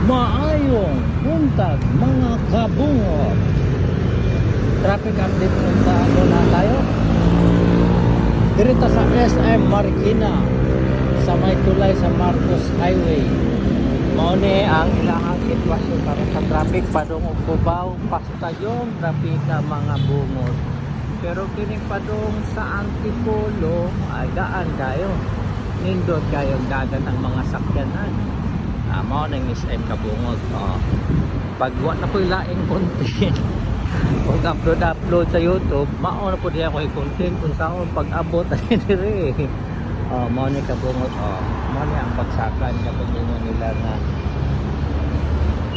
Maayong buntag mga kabungot. Traffic update sa ano na tayo. Dito sa SM Marikina sa may tulay sa Marcos Highway. Mao ni ang ilahang sitwasyon para sa traffic padung Cubao pastayon traffic ka mga bungot. Pero kining padung sa Antipolo ay daan kayo. Nindot kayo dagan ang mga sakyanan. Mao nang SM kabungot. Pagwa na po ilaing content pag upload sa YouTube, mao na po diya ko i-content kung saan pag-abot ay dire. Mao ni kabungot. Mao ni ang bagsakan kapag nila na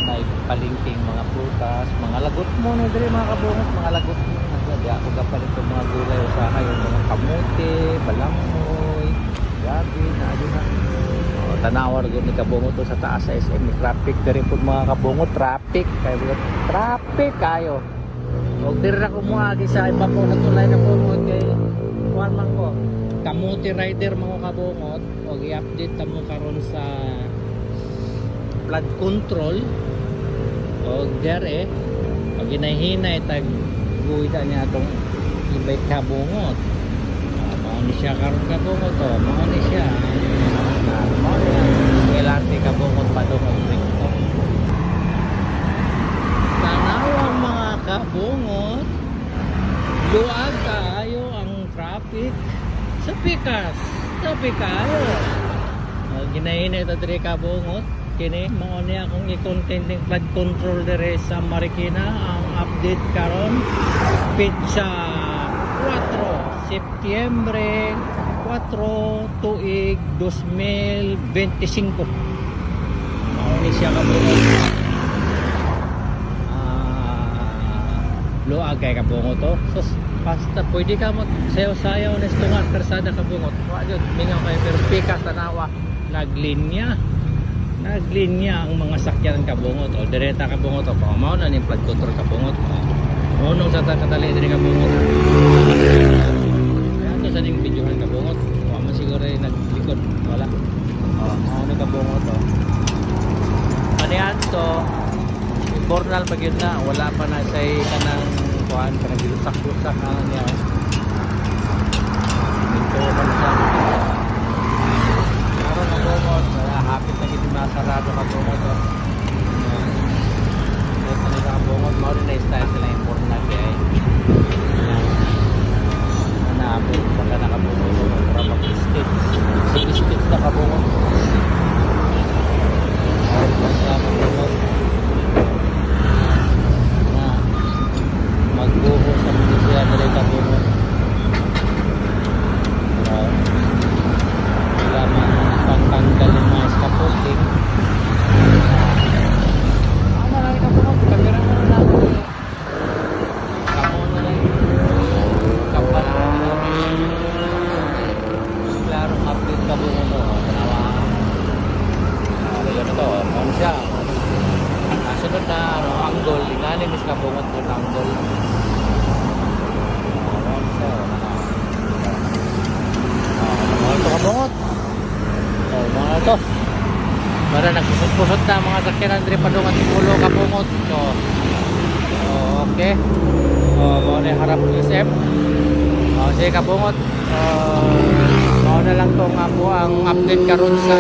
may palingking mga prutas, mga lagot mo ni dire mga kabungot, mga lagot mo. Di ako kapalit ng mga gulay usahay, yung mga kamote, balangoy, gabi, na adyo na. Tanawar ko ni kabungot to sa taas sa SM. Traffic na rin po mga kabungot. Traffic kayo. Huwag din na kumuhagi sa iba po na tulay na bungot kay kuwan man ko kamuti rider mga kabungot. Huwag i-update mo karon sa flood control o dere pag hinahinay tag guida niya itong ibay kabungot. Mauni siya karon kabungot o mauni siya ilarte kabungot pa doon ang recto. Tanawang mga kabungot, luag kayo ang traffic sa pikas, sabi kayo ginahinay ito dire kabungot. Kini mo niya akong i-content ng flood control dire sa Marikina. Ang update karon pizza 4 Setyembre 4 tuig 2025. Mauni siya kabungot. Luag kay kabungot to. So basta pwede ka magsayaw-sayaw na istungan persada kabungot. Wa jud mingaw kay pero pikas tanawa naglinya ang mga sakyanan kabungot o direta kabungot o mao na ning flood control kabungot. Unong sa katali diri kabungot. Ano sa ning videohan kabungot? Wa man siguro ay naglikod wala. Mao na kabungot o. Anian to bornal pag yun na wala pa na say kanang kuan kanang gilusak-lusak ana niya. Ito man sa hapit na gito masarado kabungot o. Ito na kabungot mao rin na style sila important kay naabot pagka nakabungot para mag-stitch na kabungot basta kabungot na magbuho sa mga nila kabungot wala man pagtanggal yung mga scaffolding. Ano lang kabungot kamera mo na natin kamo na lang kapal klaro update kabungot to tanawa yun ito ano siya nasunod na angle inani mis kabungot po na angle ano siya ito kabungot mga ito para nagsusot-pusot na mga sakyanan diri padung Antipolo kabungot. So okay mao na harap SM sige kabungot. Mao na lang tong ako ang update karon sa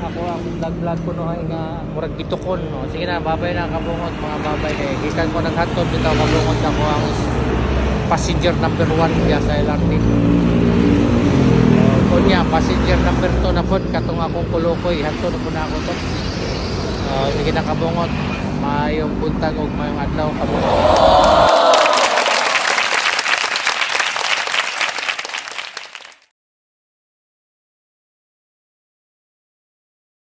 ako ang vlog ko no nga murag bitukon sige na babay na kabungot mga babay kay gikan ko naghatod bitaw kabungot ako ang passenger number 1 diya sa LRT. Kunya passenger number 2 na pod katong akong kulukoy hanto na po na ako to. Sige na kabungot mayong buntag ug mayong adlaw kabungot.